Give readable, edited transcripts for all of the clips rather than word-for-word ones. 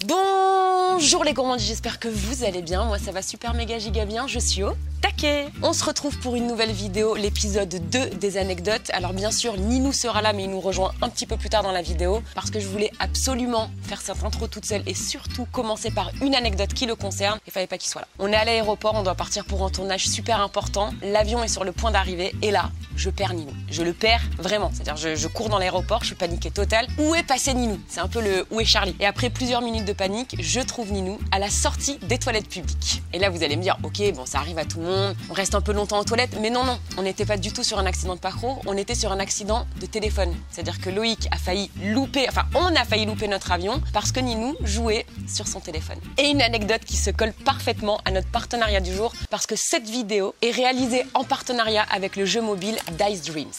Bonjour les gourmands, j'espère que vous allez bien. Moi ça va super méga giga bien, je suis au taquet. On se retrouve pour une nouvelle vidéo, l'épisode 2 des anecdotes. Alors bien sûr, Ninou sera là mais il nous rejoint un petit peu plus tard dans la vidéo parce que je voulais absolument faire cette intro toute seule et surtout commencer par une anecdote qui le concerne. Il fallait pas qu'il soit là. On est à l'aéroport, on doit partir pour un tournage super important. L'avion est sur le point d'arriver et là, je perds Ninou. Je le perds vraiment, c'est-à-dire je cours dans l'aéroport, je suis paniquée totale. Où est passé Ninou? C'est un peu le où est Charlie? Et après plusieurs minutes de panique, je trouve Ninou à la sortie des toilettes publiques. Et là, vous allez me dire, ok, bon, ça arrive à tout le monde, on reste un peu longtemps aux toilettes, mais non, on n'était pas du tout sur un accident de parcours, on était sur un accident de téléphone. C'est-à-dire que Loïc a failli louper, enfin, on a failli louper notre avion parce que Ninou jouait sur son téléphone. Et une anecdote qui se colle parfaitement à notre partenariat du jour parce que cette vidéo est réalisée en partenariat avec le jeu mobile Dice Dreams.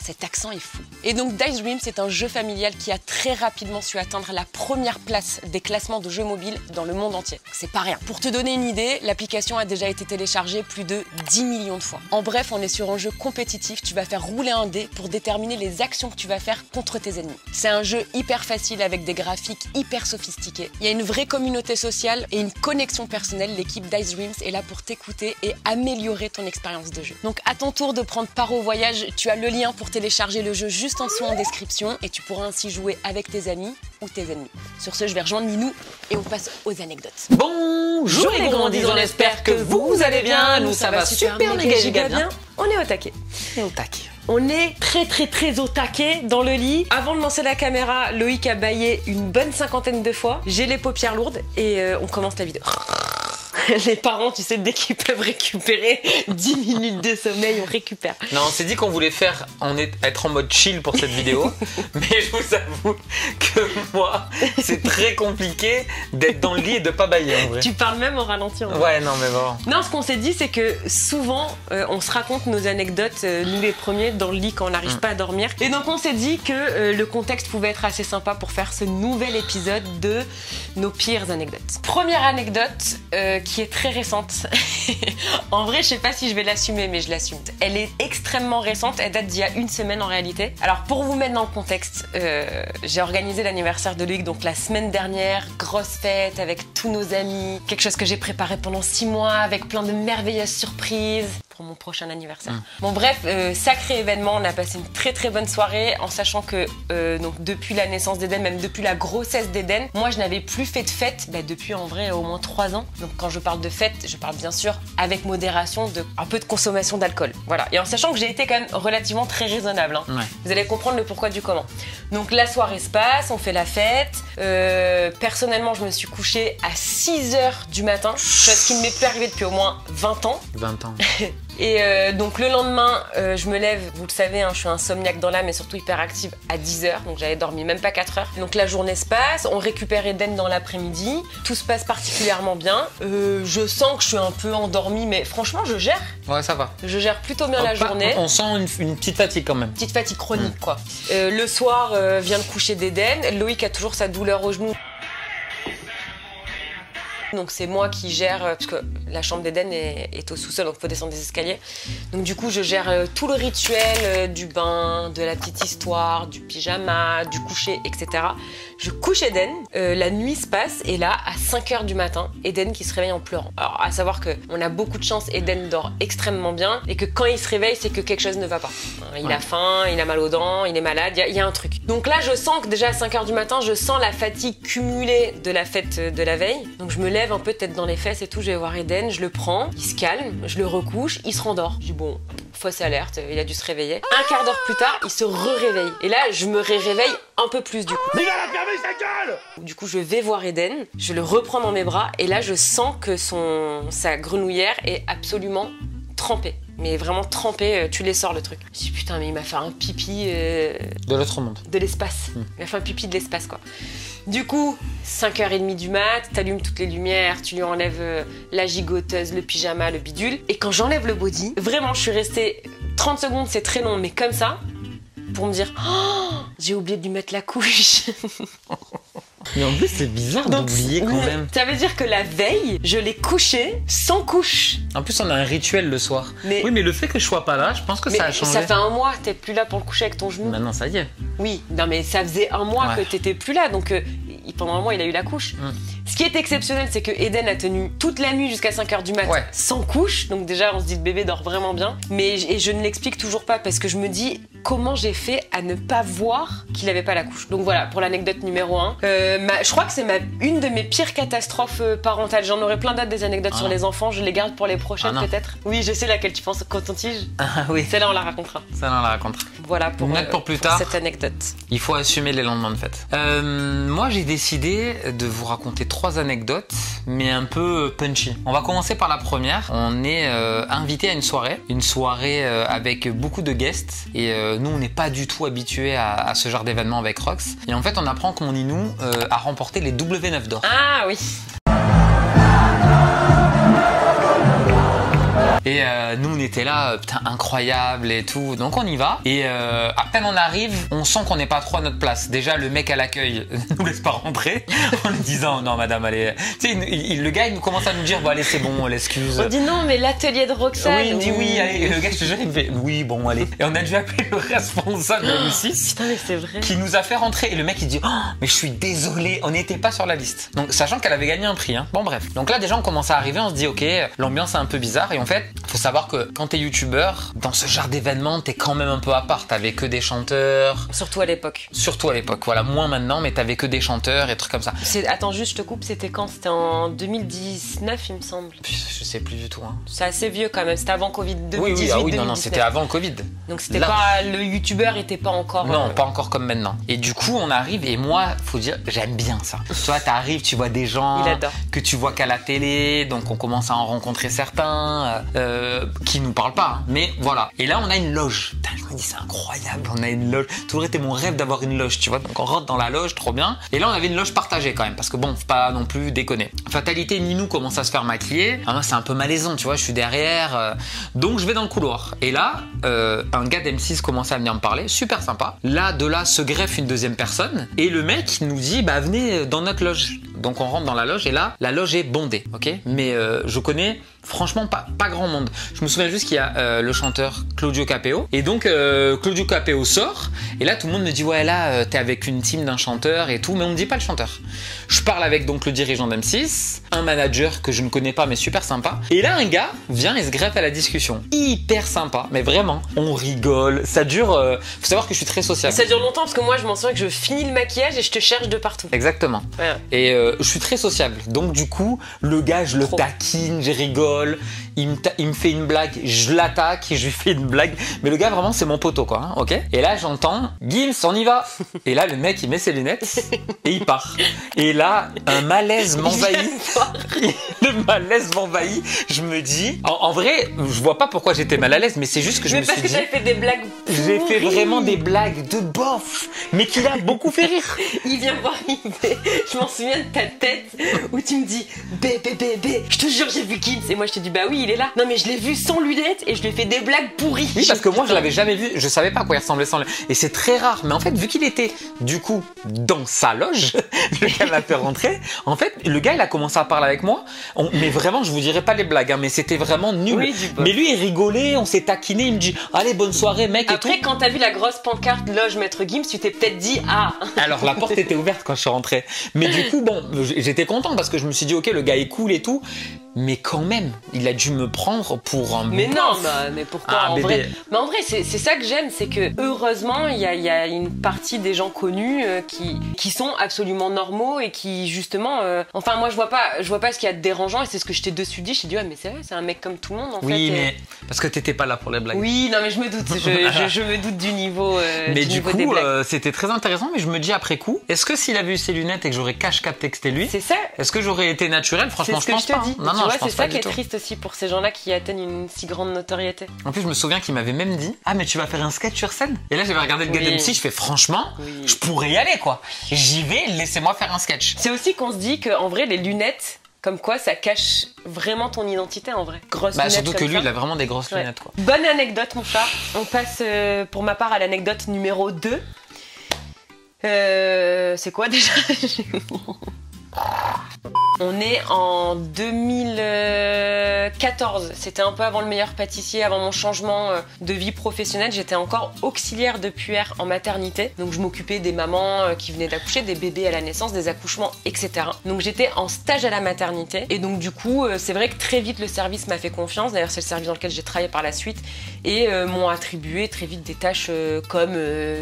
Cet accent est fou. Et donc Dice Dreams, c'est un jeu familial qui a très rapidement su atteindre la première place des classements de jeux mobiles dans le monde entier. C'est pas rien. Pour te donner une idée, l'application a déjà été téléchargée plus de 10 millions de fois. En bref, on est sur un jeu compétitif, tu vas faire rouler un dé pour déterminer les actions que tu vas faire contre tes ennemis. C'est un jeu hyper facile avec des graphiques hyper sophistiqués. Il y a une vraie communauté sociale et une connexion personnelle. L'équipe Dice Dreams est là pour t'écouter et améliorer ton expérience de jeu. Donc à ton tour de prendre part au voyage, tu as le lien pour télécharger le jeu juste en dessous en description et tu pourras ainsi jouer avec tes amis ou tes ennemis. Sur ce, je vais rejoindre Ninou et on passe aux anecdotes. Bonjour les gourmandises, on espère que vous allez bien. Nous ça va super méga giga bien. On est au taquet. On est très au taquet dans le lit. Avant de lancer la caméra, Loïc a bâillé une bonne 50aine de fois. J'ai les paupières lourdes et on commence la vidéo. Les parents, tu sais, dès qu'ils peuvent récupérer 10 minutes de sommeil, on récupère. Non, on s'est dit qu'on voulait être en mode chill pour cette vidéo, mais je vous avoue que moi, c'est très compliqué d'être dans le lit et de pas bâiller en vrai. Tu parles même au ralenti en vrai. Ouais, non mais bon. Non, ce qu'on s'est dit, c'est que souvent, on se raconte nos anecdotes, nous les premiers, dans le lit quand on n'arrive pas à dormir. Et donc on s'est dit que le contexte pouvait être assez sympa pour faire ce nouvel épisode de nos pires anecdotes. Première anecdote qui est très récente. En vrai, je sais pas si je vais l'assumer, mais je l'assume. Elle est extrêmement récente, elle date d'il y a une semaine en réalité. Alors pour vous mettre dans le contexte, j'ai organisé l'anniversaire de Loïc, donc la semaine dernière, grosse fête avec tous nos amis, quelque chose que j'ai préparé pendant 6 mois avec plein de merveilleuses surprises pour mon prochain anniversaire. Bon bref, sacré événement, on a passé une très bonne soirée en sachant que donc depuis la naissance d'Eden, même depuis la grossesse d'Eden, moi je n'avais plus fait de fête depuis en vrai au moins 3 ans. Donc quand je parle de fête, je parle bien sûr avec modération de un peu de consommation d'alcool. Voilà, et en sachant que j'ai été quand même relativement très raisonnable. Ouais. Vous allez comprendre le pourquoi du comment. Donc la soirée se passe, on fait la fête. Personnellement, je me suis couchée à 6h du matin, chose qui ne m'est plus arrivée depuis au moins 20 ans. 20 ans. Et donc le lendemain, je me lève, vous le savez, hein, je suis insomniaque dans l'âme et surtout hyper active à 10h, donc j'avais dormi même pas 4 heures. Donc la journée se passe, on récupère Eden dans l'après-midi, tout se passe particulièrement bien. Je sens que je suis un peu endormie, mais franchement je gère. Ouais, ça va. Je gère plutôt bien la journée. On sent une petite fatigue quand même. Petite fatigue chronique quoi. Le soir, vient le coucher d'Eden, Loïc a toujours sa douleur au genou. Donc c'est moi qui gère, parce que la chambre d'Eden est au sous-sol, donc il faut descendre des escaliers. Donc du coup je gère tout le rituel du bain, de la petite histoire, du pyjama, du coucher, etc. Je couche Eden, la nuit se passe et là à 5h du matin, Eden qui se réveille en pleurant. Alors à savoir qu'on a beaucoup de chance, Eden dort extrêmement bien et que quand il se réveille c'est que quelque chose ne va pas. Il a faim, il a mal aux dents, il est malade, il y a un truc. Donc là je sens que déjà à 5h du matin, je sens la fatigue cumulée de la fête de la veille. Donc je me lève un peu tête dans les fesses et tout, je vais voir Eden, je le prends, il se calme, je le recouche, il se rendort. Je dis bon, fausse alerte, il a dû se réveiller. Un quart d'heure plus tard, il se réveille. Et là, je me réveille un peu plus du coup. Mais il va la fermer sa gueule! Du coup, je vais voir Eden, je le reprends dans mes bras et là, je sens que sa grenouillère est absolument trempée. Mais vraiment trempée, tu les sors le truc. Je dis putain, mais il m'a fait un pipi... de l'autre monde. De l'espace. Il m'a fait un pipi de l'espace quoi. Du coup, 5h30 du mat, t'allumes toutes les lumières, tu lui enlèves la gigoteuse, le pyjama, le bidule. Et quand j'enlève le body, vraiment, je suis restée 30 secondes, c'est très long, mais comme ça, pour me dire oh, j'ai oublié de lui mettre la couche. Mais en plus, c'est bizarre d'oublier quand même. Ça veut dire que la veille, je l'ai couché sans couche. En plus, on a un rituel le soir. Oui, mais le fait que je sois pas là, je pense que ça a changé. Ça fait un mois, t'es plus là pour le coucher avec ton genou. Maintenant, ça y est. Oui, non mais ça faisait un mois que t'étais plus là, donc pendant un mois, il a eu la couche. Ce qui est exceptionnel, c'est que Eden a tenu toute la nuit jusqu'à 5h du mat sans couche. Donc déjà, on se dit le bébé dort vraiment bien. Et je ne l'explique toujours pas parce que je me dis comment j'ai fait à ne pas voir qu'il n'avait pas la couche. Donc voilà, pour l'anecdote numéro 1. Je crois que c'est une de mes pires catastrophes parentales. J'en aurais plein d'autres des anecdotes sur les enfants. Je les garde pour les prochaines peut-être. Oui, je sais laquelle tu penses. Coton-tige. Oui. Celle-là, on la racontera. Celle-là, on la racontera. Voilà pour plus tard. Cette anecdote. Il faut assumer les lendemains de fête. Moi, j'ai décidé de vous raconter 3 anecdotes, mais un peu punchy. On va commencer par la première. On est invité à une soirée avec beaucoup de guests. Et nous, on n'est pas du tout habitués à ce genre d'événement avec Rox. Et en fait, on apprend que mon Ninou a remporté les W9 d'or. Ah oui. Et nous on était là, putain incroyable et tout, donc on y va. Et à peine on arrive, on sent qu'on n'est pas trop à notre place. Déjà le mec à l'accueil nous laisse pas rentrer en lui disant non madame allez. Tu sais, le gars il nous commence à nous dire bon allez c'est bon, l'excuse. On dit non mais l'atelier de Roxane. Oui il me dit oui allez. Et le gars je te jure il me fait oui bon allez. Et on a dû appeler le responsable de M6. Putain mais c'est vrai. Qui nous a fait rentrer. Et le mec il dit oh, mais je suis désolé, on n'était pas sur la liste. Donc sachant qu'elle avait gagné un prix. Bon bref. Donc là déjà on commence à arriver, on se dit ok l'ambiance est un peu bizarre et en fait faut savoir que quand t'es youtubeur, dans ce genre d'événement, t'es quand même un peu à part. T'avais que des chanteurs. Surtout à l'époque. Voilà, moins maintenant, mais t'avais que des chanteurs et trucs comme ça. Attends, juste, je te coupe, c'était quand? C'était en 2019, il me semble. Je sais plus du tout. Hein. C'est assez vieux quand même, c'était avant Covid. 2018, oui, non, c'était avant le Covid. Donc c'était pas. Le youtubeur était pas encore. Non, pas encore comme maintenant. Et du coup, on arrive, et moi, faut dire, j'aime bien ça. Tu vois, t'arrives, tu vois des gens que tu vois qu'à la télé, donc on commence à en rencontrer certains. Qui nous parlent pas, hein. Mais voilà. Et là, on a une loge. Putain, je me dis, c'est incroyable, on a une loge. Toujours été mon rêve d'avoir une loge, tu vois. Donc on rentre dans la loge, trop bien. Et là, on avait une loge partagée quand même, parce que bon, faut pas non plus déconner. Fatalité, Ninou commence à se faire maquiller. Ah, c'est un peu malaisant, tu vois, je suis derrière. Donc je vais dans le couloir. Et là, un gars d'M6 commence à venir me parler, super sympa. Là, de là, se greffe une deuxième personne. Et le mec nous dit, bah venez dans notre loge. Donc on rentre dans la loge et là, la loge est bondée, ok. Mais je connais franchement pas grand monde. Je me souviens juste qu'il y a le chanteur Claudio Capeo. Et donc Claudio Capeo sort. Et là tout le monde me dit ouais là t'es avec une team d'un chanteur et tout. Mais on me dit pas le chanteur. Je parle avec donc le dirigeant d'M6, un manager que je ne connais pas mais super sympa. Et là un gars vient et se greffe à la discussion. Hyper sympa, mais vraiment. On rigole. Ça dure... faut savoir que je suis très sociable. Ça dure longtemps parce que moi je m'en souviens que je finis le maquillage et je te cherche de partout. Exactement. Ouais. Et je suis très sociable. Donc du coup le gars je le taquine, je rigole. Il me fait une blague, je l'attaque, je lui fais une blague. Mais le gars, vraiment, c'est mon poteau, quoi. Hein, ok. Et là, j'entends Gims, on y va. Et là, le mec, il met ses lunettes et il part. Et là, un malaise m'envahit. Le malaise m'envahit. Je me dis, en vrai, je vois pas pourquoi j'étais mal à l'aise, mais c'est juste que je me suis dit. Mais parce que t'avais fait des blagues. J'ai fait vraiment des blagues de bof, mais qui l'a beaucoup fait rire. Il vient voir, je m'en souviens de ta tête où tu me dis, bébé, je te jure, j'ai vu Gims. Et moi, je te dis, bah oui, il est là. Non, mais je l'ai vu sans lunettes et je lui ai fait des blagues pourries. Oui, parce que moi, je l'avais jamais vu. Je savais pas à quoi il ressemblait sans lunettes. Et c'est très rare. Mais en fait, vu qu'il était, du coup, dans sa loge, le gars m'a fait rentrer. En fait, le gars, il a commencé à parler avec moi. Mais vraiment, je vous dirai pas les blagues, hein, mais c'était vraiment nul. Oui, mais lui, il rigolait, on s'est taquiné. Il me dit, allez, bonne soirée, mec. Après, et tout. Quand t'as vu la grosse pancarte loge Maître Gims, tu t'es peut-être dit, ah. Alors, la porte était ouverte quand je suis rentré. Mais du coup, bon, j'étais content parce que je me suis dit, ok, le gars est cool et tout. Mais quand même, il a dû me prendre pour un... Mais non, mais pourquoi en vrai? Mais en vrai, c'est ça que j'aime, c'est que heureusement, il y a une partie des gens connus qui sont absolument normaux et qui justement... Enfin, moi, je vois pas ce qu'il y a de dérangeant et c'est ce que je t'ai dessus dit. Je t'ai dit, ouais, mais c'est vrai, c'est un mec comme tout le monde en fait. Oui, mais parce que t'étais pas là pour les blagues. Oui, non, mais je me doute. Je me doute du niveau mais du coup, c'était très intéressant, mais je me dis après coup, est-ce que s'il avait eu ses lunettes et que j'aurais capté que c'était lui, c'est ça. Est-ce que j'aurais été naturel? Franchement, je pense pas. Non, c'est ça qui est triste aussi pour ces gens-là qui atteignent une si grande notoriété. En plus, je me souviens qu'il m'avait même dit, ah, mais tu vas faire un sketch sur scène? Et là, j'avais regardé le gars d'M6, je fais franchement, je pourrais y aller, quoi. J'y vais, laissez-moi faire un sketch. C'est aussi qu'on se dit qu'en vrai, les lunettes, comme quoi, ça cache vraiment ton identité en vrai. Grosses lunettes. Surtout que lui, il a vraiment des grosses lunettes, quoi. Bonne anecdote, mon chat. On passe pour ma part à l'anecdote numéro 2. C'est quoi déjà? On est en 2014. C'était un peu avant le meilleur pâtissier, avant mon changement de vie professionnelle. J'étais encore auxiliaire de puère en maternité. Donc je m'occupais des mamans qui venaient d'accoucher, des bébés à la naissance, des accouchements, etc. Donc j'étais en stage à la maternité. Et donc du coup, c'est vrai que très vite le service m'a fait confiance. D'ailleurs, c'est le service dans lequel j'ai travaillé par la suite. Et m'ont attribué très vite des tâches comme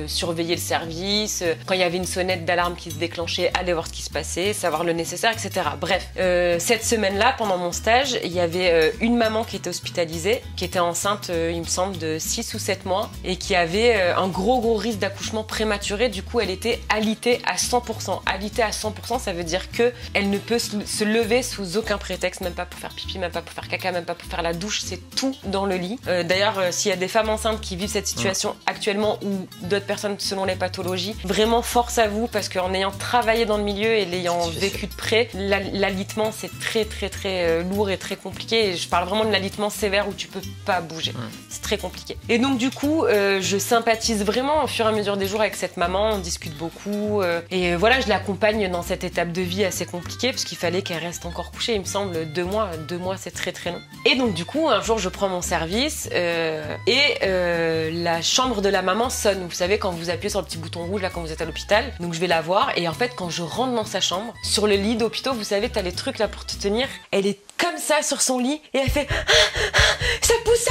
surveiller le service, quand il y avait une sonnette d'alarme qui se déclenchait, aller voir ce qui se passait, savoir le nécessaire, etc. Bref, cette semaine-là, pendant mon stage, il y avait une maman qui était hospitalisée, qui était enceinte, il me semble, de 6 ou 7 mois et qui avait un gros risque d'accouchement prématuré. Du coup, elle était alitée à 100%. Alitée à 100%, ça veut dire qu'elle ne peut se lever sous aucun prétexte, même pas pour faire pipi, même pas pour faire caca, même pas pour faire la douche, c'est tout dans le lit. D'ailleurs, s'il y a des femmes enceintes qui vivent cette situation actuellement ou d'autres personnes selon les pathologies, vraiment force à vous parce qu'en ayant travaillé dans le milieu et l'ayant vécu de près, l'alitement c'est très lourd et très compliqué. Et je parle vraiment de l'alitement sévère où tu peux pas bouger. C'est très compliqué. Et donc du coup, je sympathise vraiment au fur et à mesure des jours avec cette maman, on discute beaucoup et voilà, je l'accompagne dans cette étape de vie assez compliquée parce qu'il fallait qu'elle reste encore couchée, il me semble 2 mois. 2 mois c'est très long. Et donc du coup, un jour je prends mon service et la chambre de la maman sonne. Vous savez, quand vous appuyez sur le petit bouton rouge là quand vous êtes à l'hôpital. Donc je vais la voir et en fait quand je rentre dans sa chambre, sur le lit d'hôpital, vous savez, t'as les trucs là pour te tenir. Elle est comme ça sur son lit et elle fait ça pousse.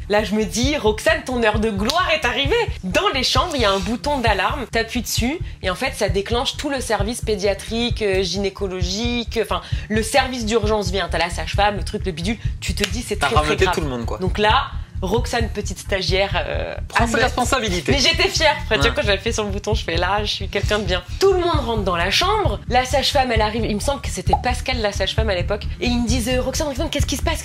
Là je me dis, Roxane, ton heure de gloire est arrivée. Dans les chambres, il y a un bouton d'alarme, t'appuies dessus et en fait ça déclenche tout le service pédiatrique, gynécologique, enfin le service d'urgence vient, t'as la sage-femme, le truc, le bidule, tu te dis c'est très grave. Tout le monde quoi. Donc là, Roxane, petite stagiaire, prends ses responsabilités. Mais j'étais fière. Après, tu vois, quand je l'ai fait sur le bouton, je fais là, je suis quelqu'un de bien. Tout le monde rentre dans la chambre. La sage-femme, elle arrive. Il me semble que c'était Pascal, la sage-femme à l'époque. Et ils me disent Roxane, qu'est-ce qui se passe?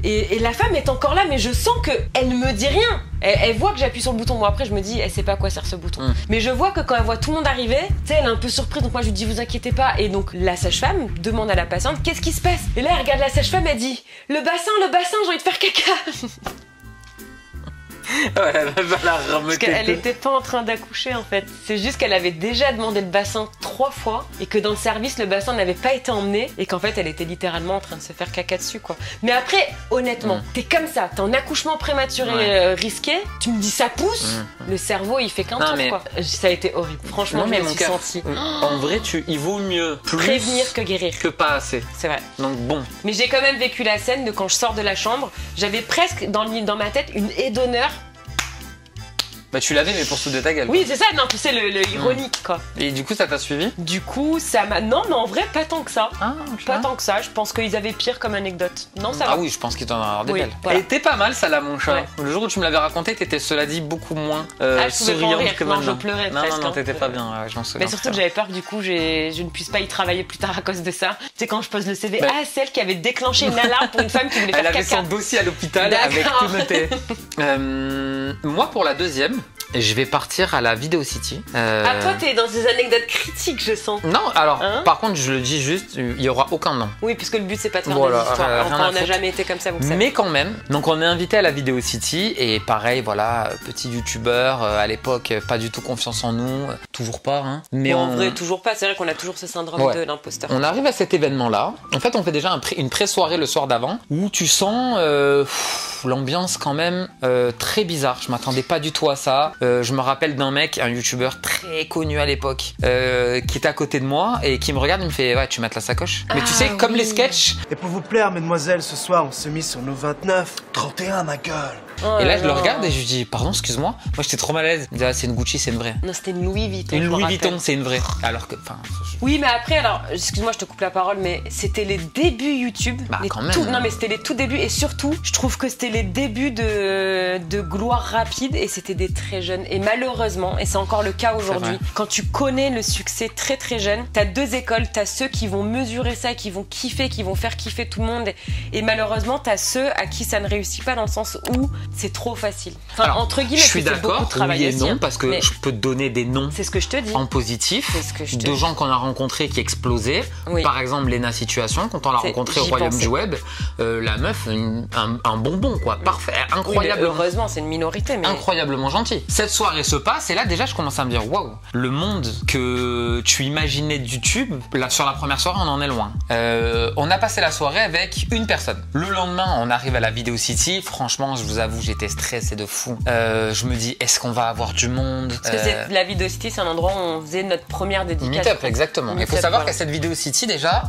Et la femme est encore là, mais je sens qu'elle ne me dit rien. Elle voit que j'appuie sur le bouton. Moi, après, je me dis, elle sait pas à quoi sert ce bouton. Mais je vois que quand elle voit tout le monde arriver, tu sais, elle est un peu surprise. Donc moi, je lui dis, vous inquiétez pas. Et donc, la sage-femme demande à la patiente, qu'est-ce qui se passe? Et là, elle regarde la sage-femme, elle dit, le bassin, j'ai envie de faire caca. Ouais, elle va la parce qu'elle était pas en train d'accoucher en fait. C'est juste qu'elle avait déjà demandé le bassin 3 fois et que dans le service le bassin n'avait pas été emmené et qu'en fait elle était littéralement en train de se faire caca dessus quoi. Mais après honnêtement, t'es comme ça, t'es en accouchement prématuré risqué, tu me dis ça pousse, le cerveau il fait qu'un tour quoi. Ça a été horrible. Franchement, je me suis sentie. En vrai, il vaut mieux prévenir que guérir. Que pas assez. C'est vrai. Donc bon. Mais j'ai quand même vécu la scène de quand je sors de la chambre, j'avais presque dans ma tête une haie d'honneur. Bah tu l'avais mais pour souder ta gueule. Oui c'est ça, non tu sais le ironique quoi. Et du coup ça t'a suivi? Du coup ça m'a... Non mais en vrai pas tant que ça. Pas tant que ça, je pense qu'ils avaient pire comme anecdote. Non ça va. Ah oui je pense qu'ils t'en ont des belles. Voilà. Elle était pas mal ça là mon chat. Le jour où tu me l'avais raconté t'étais cela dit beaucoup moins souriante que maintenant. Non, je pleurais presque. Non t'étais pas bien, je m'en souviens. Mais surtout que j'avais peur que du coup je ne puisse pas y travailler plus tard à cause de ça. Tu sais quand je pose le CV, celle qui avait déclenché une alarme pour une femme qui voulait faire caca. Elle avait son dossier à l'hôpital avec tout noté. Moi pour la deuxième, je vais partir à la Video City. Toi, t'es dans des anecdotes critiques, je sens. Non, alors, par contre, je le dis juste, il n'y aura aucun nom. Oui, puisque le but, c'est pas de faire des histoires. Enfin, on n'a jamais été comme ça, vous savez. Mais quand même, donc on est invité à la Video City, et pareil, voilà, petit youtubeur, à l'époque, pas du tout confiance en nous, toujours pas, hein. Mais en vrai, toujours pas, c'est vrai qu'on a toujours ce syndrome de l'imposteur. On arrive à cet événement-là, en fait, on fait déjà une pré-soirée le soir d'avant, où tu sens l'ambiance quand même très bizarre. Je m'attendais pas du tout à ça. Je me rappelle d'un mec, un youtubeur très connu à l'époque, qui était à côté de moi et qui me regarde et me fait ouais tu mets la sacoche. Mais tu sais comme les sketchs. Et pour vous plaire mesdemoiselles, ce soir on se mit sur nos 29. 31 ma gueule. Et là je le regarde et je lui dis pardon excuse-moi. Moi j'étais trop mal à l'aise. Il me dit ah, c'est une Gucci, c'est une vraie. Non c'était une Louis Vuitton. Une Louis Vuitton c'est une vraie. Alors que enfin. Oui mais après alors excuse-moi je te coupe la parole mais c'était les débuts YouTube. Bah quand même. Non mais c'était les tout débuts et surtout je trouve que c'était les débuts de gloire rapide et c'était des très jeunes et malheureusement et c'est encore le cas aujourd'hui quand tu connais le succès très très jeune t'as 2 écoles, t'as ceux qui vont mesurer ça, qui vont kiffer, qui vont faire kiffer tout le monde et malheureusement t'as ceux à qui ça ne réussit pas dans le sens où c'est trop facile. Enfin, alors, entre guillemets, je suis d'accord, oui et non, parce que je peux te donner des noms. C'est ce que je te dis. En positif, de gens qu'on a rencontrés qui explosaient. Oui. Par exemple, Lena Situation, quand on l'a rencontrée au Royaume du Web, la meuf, un bonbon, quoi. Parfait, incroyable. Oui, heureusement, c'est une minorité. Mais... Incroyablement gentil. Cette soirée se passe et là, déjà, je commence à me dire, waouh, le monde que tu imaginais de YouTube, là, sur la première soirée, on en est loin. On a passé la soirée avec une personne. Le lendemain, on arrive à la Video City. Franchement, je vous avoue, j'étais stressé de fou. Je me dis, est-ce qu'on va avoir du monde? Parce que la Video City, c'est un endroit où on faisait notre première dédicace. Meetup, exactement. Il faut savoir qu'à cette Video City, déjà,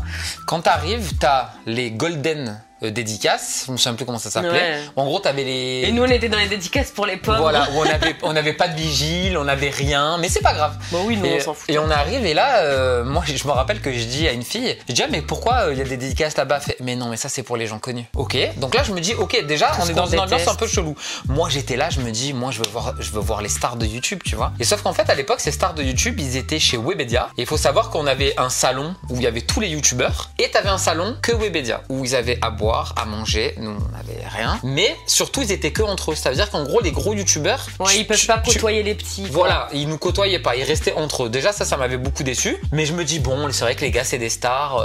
quand t'arrives, t'as les Golden dédicaces, je me souviens plus comment ça s'appelait. Ouais. En gros, t'avais les... Et nous, on était dans les dédicaces pour les pauvres. Voilà, où on avait pas de vigile, on avait rien, mais c'est pas grave. Bon oui, nous, on s'en fout. Et on arrive, et là, moi, je me rappelle que je dis à une fille, je dis, ah, mais pourquoi il y a des dédicaces là-bas? Mais non, mais ça, c'est pour les gens connus. Ok, donc là, je me dis, ok, déjà, on est dans une ambiance un peu chelou. Moi, j'étais là, je me dis, moi, je veux voir les stars de YouTube, tu vois. Et sauf qu'en fait, à l'époque, ces stars de YouTube, ils étaient chez Webedia. Et il faut savoir qu'on avait un salon où il y avait tous les YouTubeurs, et t'avais un salon que Webedia, où ils avaient à boire, à manger. Nous, on n'avait rien. Mais surtout, ils étaient que entre eux. Ça veut dire qu'en gros, les gros youtubeurs... Ouais, ils peuvent pas côtoyer les petits. Voilà, ils nous côtoyaient pas. Ils restaient entre eux. Déjà, ça m'avait beaucoup déçu. Mais je me dis, bon, c'est vrai que les gars, c'est des stars.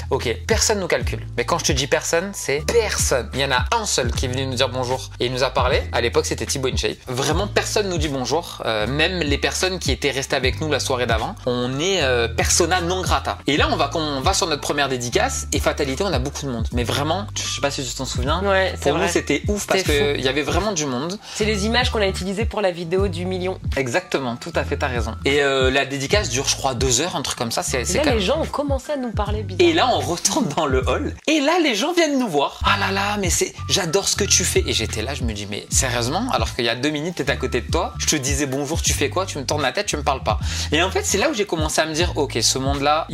Ok, personne nous calcule. Mais quand je te dis personne, c'est personne. Il y en a un seul qui est venu nous dire bonjour. Et il nous a parlé. À l'époque, c'était Thibaut InShape. Vraiment, personne nous dit bonjour. Même les personnes qui étaient restées avec nous la soirée d'avant. On est persona non grata. Et là, on va sur notre première dédicace. Et fatalité, on a beaucoup de monde. Mais vraiment, je sais pas si tu t'en souviens. Ouais, pour nous, c'était ouf parce qu'il y avait vraiment du monde. C'est les images qu'on a utilisées pour la vidéo du million. Exactement, tout à fait, t'as raison. Et la dédicace dure, je crois, 2 heures, un truc comme ça. Là, les gens ont commencé à nous parler bizarre. Et là, on retourne dans le hall. Et là, les gens viennent nous voir. Ah là là, mais j'adore ce que tu fais. Et j'étais là, je me dis, mais sérieusement, alors qu'il y a 2 minutes, t'étais à côté de toi, je te disais bonjour, tu fais quoi? Tu me tournes la tête, tu me parles pas. Et en fait, c'est là où j'ai commencé à me dire, ok, ce monde-là,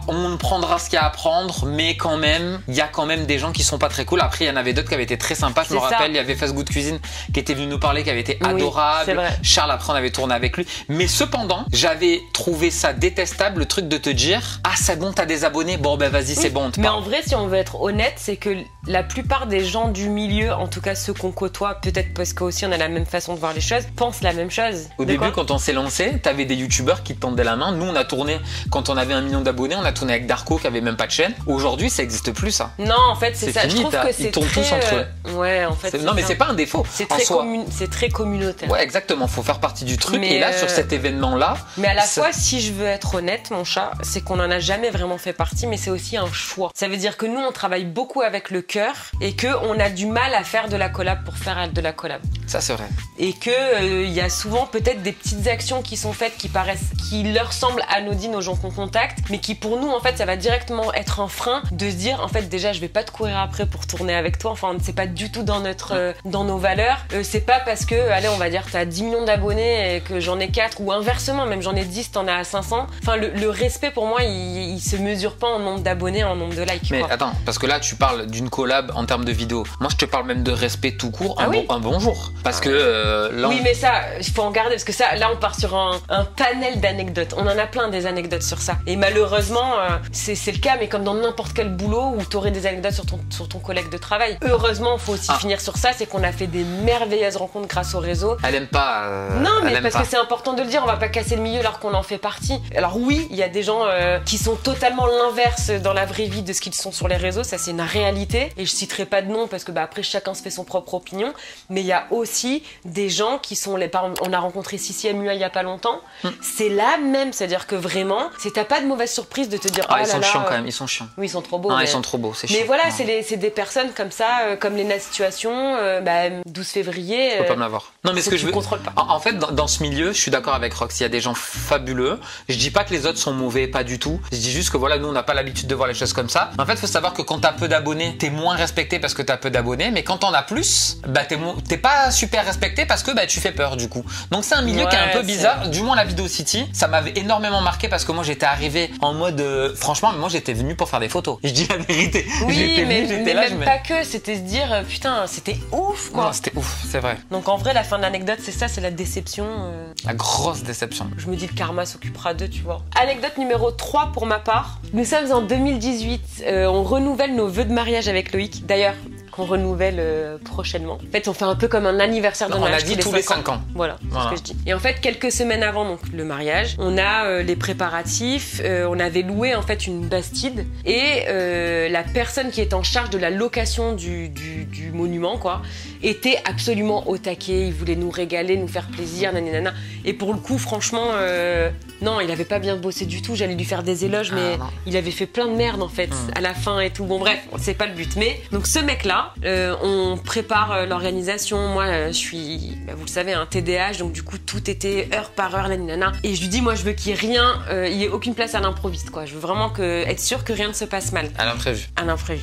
on prendra ce qu'il y a à prendre, mais quand même, il y a quand même des gens qui sont pas très cool. Après, il y en avait d'autres qui avaient été très sympas. Je me rappelle, il y avait Fast Good Cuisine qui était venu nous parler, qui avait été adorable. Charles, après, on avait tourné avec lui. Mais cependant, j'avais trouvé ça détestable, le truc de te dire, ah, c'est bon, t'as des abonnés, bon, ben vas-y, c'est bon. Mais en vrai, si on veut être honnête, c'est que la plupart des gens du milieu, en tout cas ceux qu'on côtoie, peut-être parce qu'aussi on a la même façon de voir les choses, pensent la même chose. Au début, quand on s'est lancé, t'avais des youtubeurs qui te tendaient la main. Nous, on a tourné, quand on avait 1 million d'abonnés, on a tourné avec Darko qui avait même pas de chaîne. Aujourd'hui, ça existe plus, ça. Non, en fait, c'est ça. Fini, je trouve que c'est ils tournent tous entre eux. Ouais, en fait. Non, mais c'est pas un défaut. C'est très communautaire. Ouais, exactement. Faut faire partie du truc. Et là, sur cet événement-là. Mais à la fois, si je veux être honnête, mon chat, c'est qu'on en a jamais vraiment fait partie, mais c'est aussi un choix. Ça veut dire que nous, on travaille beaucoup avec le cœur et que on a du mal à faire de la collab pour faire de la collab. Ça, c'est vrai. Et que y a souvent peut-être des petites actions qui sont faites qui leur semblent anodines aux gens qu'on contacte, mais qui pour nous, en fait, ça va directement être un frein de se dire, en fait, déjà, je vais pas te courir après pour tourner avec toi. Enfin, c'est pas du tout dans nos valeurs. C'est pas parce que, allez, on va dire, t'as 10 millions d'abonnés et que j'en ai 4, ou inversement, même j'en ai 10, t'en as 500. Enfin, le respect, pour moi, il se mesure pas en nombre d'abonnés, en nombre de likes. Mais quoi. Attends, parce que là, tu parles d'une collab en termes de vidéo. Moi, je te parle même de respect tout court, un bonjour. Parce que là, oui, mais ça, il faut en garder, parce que ça, là, on part sur un panel d'anecdotes. On en a plein des anecdotes sur ça. Et malheureusement, c'est le cas, mais comme dans n'importe quel boulot où t'aurais des anecdotes sur ton collègue de travail. Heureusement, il faut aussi finir sur ça, c'est qu'on a fait des merveilleuses rencontres grâce au réseau. Elle aime pas. Non, mais parce que c'est important de le dire, on va pas casser le milieu alors qu'on en fait partie. Alors oui, il y a des gens qui sont totalement l'inverse dans la vraie vie de ce qu'ils sont sur les réseaux, ça c'est une réalité. Et je citerai pas de nom parce que après chacun se fait son propre opinion. Mais il y a aussi des gens qui sont par exemple, on a rencontré Sissi MUA il y a pas longtemps. C'est la même, c'est-à-dire que vraiment, t'as pas de mauvaise surprise de te dire ils sont chiants quand même, ils sont chiants. Oui, ils sont trop beaux. Non, ils sont trop beaux, c'est chiant. Mais voilà, c'est des personnes comme ça, comme Lena Situation, 12 février. Faut pas me l'avoir. Non, mais ce que je veux. Contrôle pas. En fait, dans ce milieu, je suis d'accord avec Rox. Il y a des gens fabuleux. Je dis pas que les autres sont mauvais, pas du tout. Je dis juste que voilà, nous on n'a pas l'habitude de voir les choses comme ça. En fait, faut savoir que quand t'as peu d'abonnés, t'es moins respecté parce que t'as peu d'abonnés. Mais quand t'en as plus, t'es pas super respecté parce que tu fais peur du coup. Donc c'est un milieu qui est un peu bizarre. Du moins la Video City, ça m'avait énormément marqué parce que moi j'étais arrivé en mode franchement, moi j'étais venu pour faire des photos. Je dis la vérité. Oui, mais même pas que. C'était se dire putain, c'était ouf quoi. Non, c'était ouf, c'est vrai. Donc en vrai, la fin de l'anecdote, c'est ça, c'est la déception. La grosse déception. Je me dis le karma s'occupera d'eux, tu vois. Anecdote numéro 3 pour ma part. Nous sommes en 2018. On renouvelle nos vœux de mariage avec Loïc. D'ailleurs, qu'on renouvelle prochainement. En fait, on fait un peu comme un anniversaire de mariage. On a dit tous les 5 ans. Voilà, c'est ce que je dis. Et en fait, quelques semaines avant donc, le mariage, on a les préparatifs. On avait loué en fait une bastide et la personne qui est en charge de la location du monument, quoi, était absolument au taquet. Il voulait nous régaler, nous faire plaisir, nanana. Et pour le coup, franchement, non, il avait pas bien bossé du tout. J'allais lui faire des éloges, mais il avait fait plein de merde en fait à la fin et tout. Bon bref, c'est pas le but. Mais donc ce mec-là, on prépare l'organisation. Moi, je suis, vous le savez, un TDAH, donc du coup tout était heure par heure, nanana. Et je lui dis, moi, je veux qu'il y ait rien, il y ait aucune place à l'improviste, quoi. Je veux vraiment être sûr que rien ne se passe mal. À l'imprévu. À l'imprévu.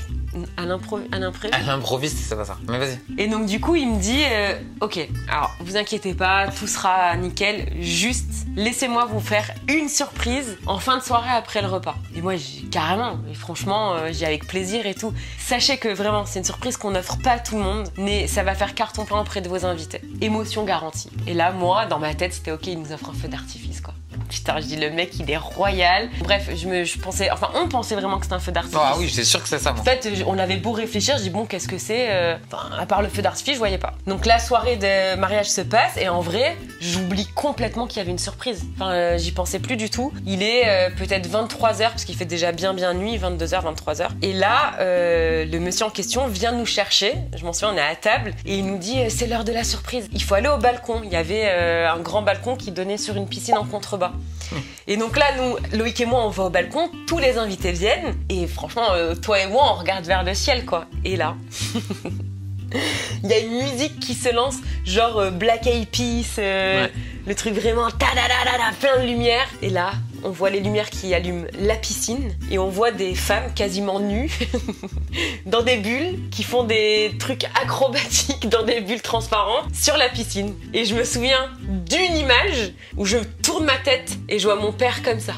À l'imprévu. À l'improviste, c'est pas ça. Mais vas-y. Et donc du coup, il me dit, ok, alors vous inquiétez pas, tout sera nickel. Juste, laissez-moi vous faire une surprise en fin de soirée après le repas. Et moi, carrément, et franchement, j'ai avec plaisir et tout. Sachez que vraiment, c'est une surprise qu'on n'offre pas à tout le monde, mais ça va faire carton plein auprès de vos invités. Émotion garantie. Et là, moi, dans ma tête, c'était ok, il nous offre un feu d'artifice, quoi. Putain, je dis, le mec, il est royal. Bref, je pensais, enfin, on pensait vraiment que c'était un feu d'artifice. Ah oui, c'est sûr que c'est ça, moi. En fait, on avait beau réfléchir, je dis, bon, qu'est-ce que c'est Enfin, à part le feu d'artifice, je voyais pas. Donc, la soirée de mariage se passe, et en vrai, j'oublie complètement qu'il y avait une surprise. Enfin, j'y pensais plus du tout. Il est peut-être 23h, parce qu'il fait déjà bien nuit, 22h, 23h. Et là, le monsieur en question vient nous chercher. Je m'en souviens, on est à table, et il nous dit, c'est l'heure de la surprise. Il faut aller au balcon. Il y avait un grand balcon qui donnait sur une piscine en contrebas. Et donc là, nous, Loïc et moi, on va au balcon, tous les invités viennent, et franchement, toi et moi, on regarde vers le ciel, quoi. Et là, il y a une musique qui se lance, genre Black Eyed Peas, le truc vraiment ta-da-da-da-da, plein de lumière. Et là, on voit les lumières qui allument la piscine, et on voit des femmes quasiment nues, dans des bulles, qui font des trucs acrobatiques dans des bulles transparentes sur la piscine. Et je me souviens d'une image où je tourne ma tête et je vois mon père comme ça.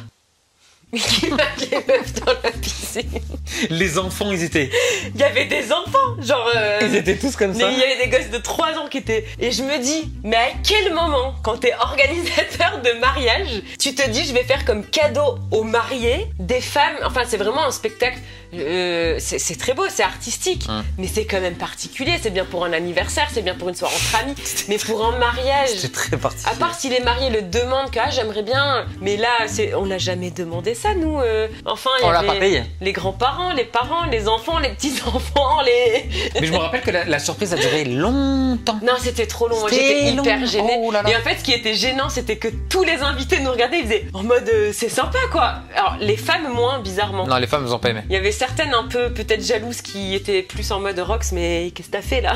Qui mate les meufs dans la piscine. Les enfants, ils étaient... Il y avait des enfants, genre... Ils étaient tous comme ça. Il y avait des gosses de 3 ans qui étaient... Et je me dis, mais à quel moment, quand t'es organisateur de mariage, tu te dis, je vais faire comme cadeau aux mariés des femmes... Enfin, c'est vraiment un spectacle... c'est très beau, c'est artistique, mais c'est quand même particulier. C'est bien pour un anniversaire, c'est bien pour une soirée entre amis, mais pour un mariage... C'est très particulier. À part si les mariés le demandent, que j'aimerais bien... Mais là, on l'a jamais demandé ça, nous. Enfin, il y avait les grands-parents, les parents, les enfants, les petits-enfants, les... Mais je me rappelle que la surprise a duré longtemps. Non, c'était trop long. Moi, j'étais hyper gênée. Oh là là. Et en fait, ce qui était gênant, c'était que tous les invités nous regardaient, ils faisaient en mode c'est sympa, quoi. Alors, les femmes, moins, bizarrement. Non, les femmes, elles ont pas aimé. Il y avait certaines un peu peut-être jalouses qui étaient plus en mode Rox, mais qu'est-ce que t'as fait là?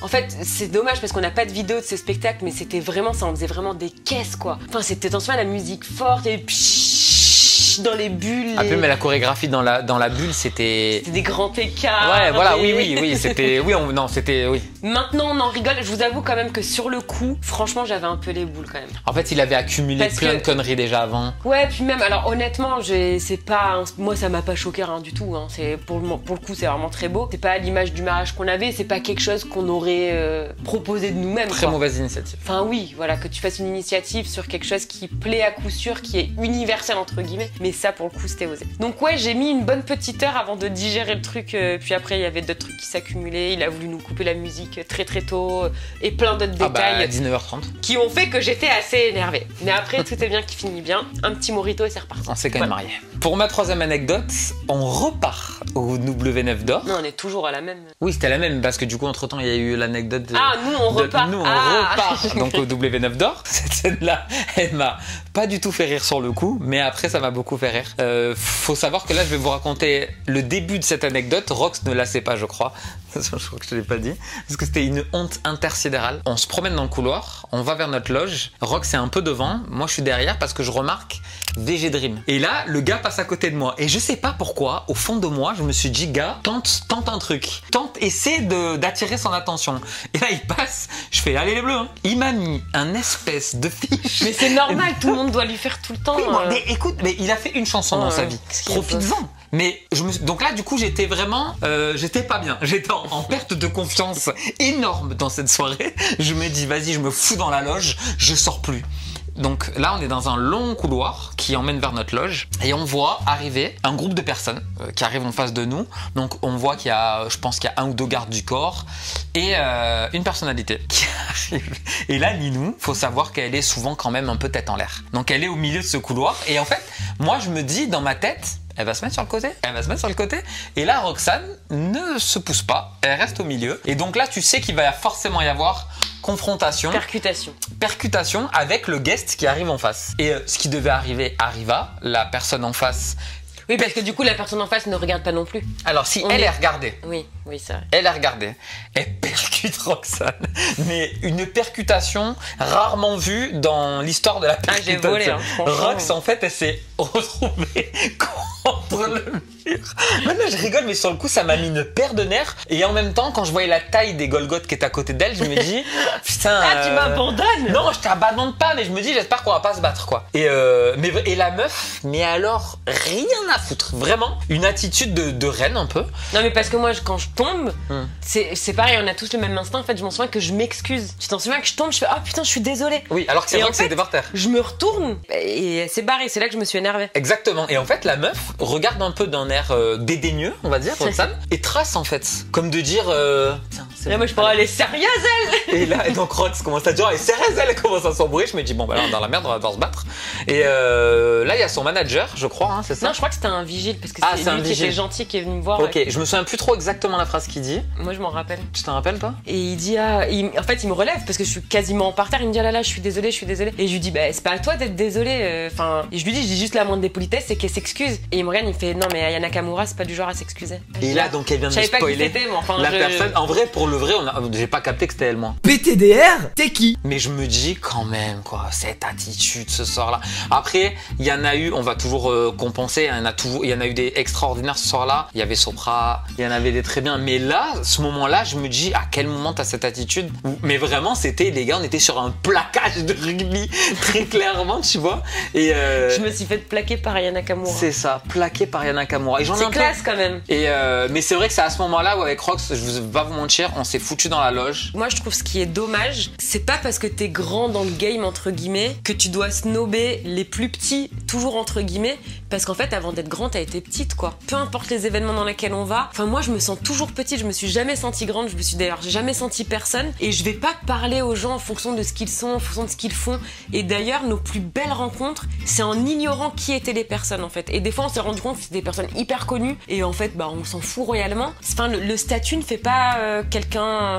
En fait, c'est dommage parce qu'on n'a pas de vidéo de ce spectacle, mais c'était vraiment ça, on faisait vraiment des caisses, quoi. Enfin, c'était attention à la musique forte et dans les bulles. Ah, mais la chorégraphie dans la bulle, c'était des grands écarts. Ouais, voilà, oui, c'était... Oui, oui. Maintenant, on en rigole. Je vous avoue quand même que sur le coup, franchement, j'avais un peu les boules quand même. En fait, il avait accumulé plein de conneries déjà avant. Ouais, puis même, alors honnêtement, c'est pas... Moi, ça m'a pas choqué rien du tout. Hein. Pour le coup, c'est vraiment très beau. C'est pas à l'image du mariage qu'on avait, c'est pas quelque chose qu'on aurait proposé de nous-mêmes. Très mauvaise initiative. Enfin oui, voilà, que tu fasses une initiative sur quelque chose qui plaît à coup sûr, qui est universel entre guillemets. Mais ça, pour le coup, c'était osé. Donc ouais, j'ai mis une bonne petite heure avant de digérer le truc. Puis après, il y avait d'autres trucs qui s'accumulaient. Il a voulu nous couper la musique très très tôt. Et plein d'autres détails. À 19h30. Qui ont fait que j'étais assez énervée. Mais après, tout est bien qui finit bien. Un petit mojito et c'est reparti. On s'est quand même mariés. Pour ma troisième anecdote, on repart au W9 d'or. Non, on est toujours à la même. Oui, c'était la même parce que du coup, entre-temps, il y a eu l'anecdote de... Ah, nous, on repart. Nous, on repart donc au W9 d'or. Cette scène-là, elle m'a pas du tout fait rire sur le coup, mais après, ça m'a beaucoup fait rire. Faut savoir que là, je vais vous raconter le début de cette anecdote. Rox ne la sait pas, je crois. Je crois que je l'ai pas dit. Parce que c'était une honte intersidérale. On se promène dans le couloir, on va vers notre loge. Rox est un peu devant, moi je suis derrière parce que je remarque VG Dream. Et là, le gars passe à côté de moi. Et je sais pas pourquoi, au fond de moi, je me suis dit, gars, tente un truc. Essaie d'attirer son attention. Et là, il passe, je fais, allez les bleus. Hein. Il m'a mis un espèce de fiche. Mais c'est normal, tout le monde doit lui faire tout le temps. Oui, mais écoute, mais il a fait une chanson dans sa vie. Profites-en. Mais donc là, du coup, j'étais vraiment, j'étais pas bien. J'étais en perte de confiance énorme dans cette soirée. Je me dis, vas-y, je me fous dans la loge, je sors plus. Donc là, on est dans un long couloir qui emmène vers notre loge et on voit arriver un groupe de personnes qui arrivent en face de nous. Donc on voit qu'il y a, je pense qu'il y a 1 ou 2 gardes du corps et une personnalité qui arrive. Et là, Ninou, faut savoir qu'elle est souvent quand même un peu tête en l'air. Donc elle est au milieu de ce couloir et en fait, moi je me dis dans ma tête, elle va se mettre sur le côté, elle va se mettre sur le côté. Et là, Roxane ne se pousse pas, elle reste au milieu. Et donc là, tu sais qu'il va forcément y avoir confrontation. Percutation avec le guest qui arrive en face. Et ce qui devait arriver arriva. La personne en face... Oui, parce que du coup, la personne en face ne regarde pas non plus. Alors, si elle est regardée. Oui, c'est vrai. Elle est regardée. Elle percute Roxane. Mais une percutation rarement vue dans l'histoire de la percutation. J'ai volé, Rox, en fait, elle s'est retrouvée contre le mur. Maintenant, je rigole, mais sur le coup, ça m'a mis une paire de nerfs. Et en même temps, quand je voyais la taille des Golgoth qui est à côté d'elle, je me dis, putain. Ah, tu m'abandonnes? Non, je t'abandonne pas, mais je me dis, j'espère qu'on va pas se battre, quoi. Et la meuf, mais alors, rien à foutre. Vraiment, une attitude de reine, un peu. Non, mais parce que moi, quand je tombe, c'est pareil, on a tous le même instinct. En fait, je m'en souviens que je m'excuse. Tu t'en souviens que je tombe, je fais, ah putain, je suis désolée. Oui, alors que c'est vrai que c'était par terre. Je me retourne et elle s'est barrée. C'est là que je me suis énervée. Exactement. Et en fait, la meuf regarde un peu d'un air dédaigneux, on va dire, Roxane, et trace en fait. Comme de dire, tiens, c'est bon. Moi, je pourrais aller sérieuse, elle. Et là, et donc Rox commence à dire, elle est sérieuse, elle commence à s'embrouiller. Je me dis, bon, bah là, dans la merde, on va devoir se battre. Et là, il y a son manager, je crois, hein, c'est ça? Non, je crois que c'était un vigile, parce que c'est lui qui était gentil, qui est venu me voir. Ok, je me souviens plus trop exactement la phrase qu'il dit. Moi, je m'en rappelle. Tu t'en rappelles, toi? Et il dit, en fait, il me relève parce que je suis quasiment par terre. Il me dit, ah là là, je suis désolée. Et je lui dis, bah, c'est pas à toi d'être désolée. Enfin, je lui dis juste la moindre des politesses, c'est qu'elle s'excuse. Et il me regarde, il me fait, non, mais Aya Nakamura, c'est pas du genre à s'excuser. Et là, donc, elle vient de me spoiler. La personne, en vrai, pour le vrai, j'ai pas capté que c'était elle, moi. PTDR, t'es qui? Mais je me dis quand même, quoi, cette attitude ce soir-là. Après, il y en a eu, on va toujours compenser, il y en a eu des extraordinaires ce soir-là. Il y avait Sopra, il y en avait des très bien. Mais là, ce moment-là, je me dis, à quel moment t'as cette attitude? Mais vraiment, c'était, les gars, on était sur un plaquage de rugby, très clairement, tu vois. Et je me suis fait plaquer par Aya Nakamura. C'est ça, plaqué par Aya Nakamura. C'est classe quand même. Et mais c'est vrai que c'est à ce moment-là où avec Rox, je vais pas vous mentir, on s'est foutu dans la loge. Moi, je trouve ce qui est dommage, c'est pas parce que t'es grand dans le game, entre guillemets, que tu dois snobber les plus petits, toujours entre guillemets, parce qu'en fait, avant d'être grand, t'as été petite, quoi. Peu importe les événements dans lesquels on va. Enfin, moi, je me sens toujours petite, je me suis jamais sentie grande, je me suis d'ailleurs jamais sentie personne, et je vais pas parler aux gens en fonction de ce qu'ils sont, en fonction de ce qu'ils font. Et d'ailleurs, nos plus belles rencontres, c'est en ignorant qui étaient les personnes, en fait. Et des fois, on s'est rendu compte que c'était des personnes hyper connues, et en fait, bah, on s'en fout royalement. Enfin, le statut ne fait pas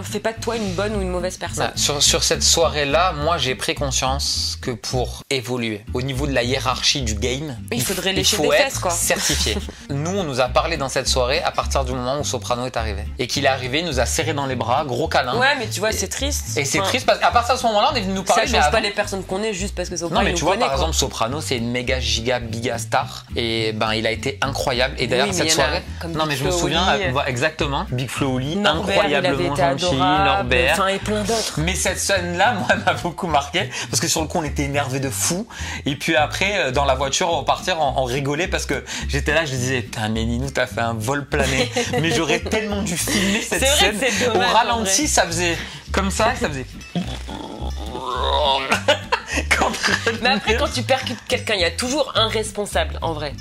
fait pas de toi une bonne ou une mauvaise personne. Sur cette soirée-là, moi, j'ai pris conscience que pour évoluer au niveau de la hiérarchie du game, il faudrait lécher des fesses, quoi. Certifié. Nous, on nous a parlé dans cette soirée à partir du moment où Soprano est arrivé. Et qu'il est arrivé, il nous a serré dans les bras, gros câlin. Ouais, mais tu vois, c'est triste. Et c'est triste parce qu'à partir de ce moment-là, on est venu nous parler. Ça change pas les personnes qu'on est juste parce que Soprano. Non, mais tu vois, par quoi. exemple, Soprano, c'est une méga giga star. Et ben, il a été incroyable. Et d'ailleurs, cette soirée. Non, mais je me souviens, exactement. Big Flo Oli, incroyablement gentil. Norbert. Enfin, et plein d'autres. Mais cette scène-là, moi, m'a beaucoup marqué. Parce que sur le coup, on était énervés de fou. Et puis après, dans la voiture, on partir, on rigolait parce que j'étais là, je disais, putain, mais Ninou, t'as fait un vol plané. Mais j'aurais tellement dû filmer cette scène. Au ralenti, ça faisait comme ça, ça faisait. Mais après, quand tu percutes quelqu'un, il y a toujours un responsable, en vrai.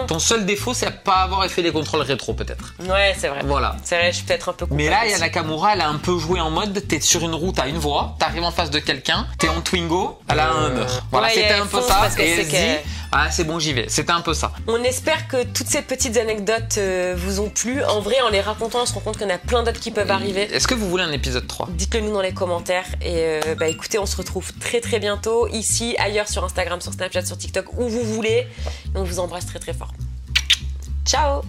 Ton seul défaut, c'est de pas avoir fait les contrôles rétro, peut-être. Ouais, c'est vrai. Voilà. C'est vrai, je suis peut-être un peu coupable. Mais là, Aya Nakamura, elle a un peu joué en mode, t'es sur une route à une voie, t'arrives en face de quelqu'un, t'es en Twingo, elle a un Hummer. Voilà, ouais, c'était un peu ça. Et elle se dit, ah, c'est bon, j'y vais. C'était un peu ça. On espère que toutes ces petites anecdotes vous ont plu. En vrai, en les racontant, on se rend compte qu'il y en a plein d'autres qui peuvent arriver. Est-ce que vous voulez un épisode 3? Dites-le nous dans les commentaires. Et bah écoutez, on se retrouve très très bientôt, ici, ailleurs, sur Instagram, sur Snapchat, sur TikTok, où vous voulez. On vous embrasse très très fort. Ciao!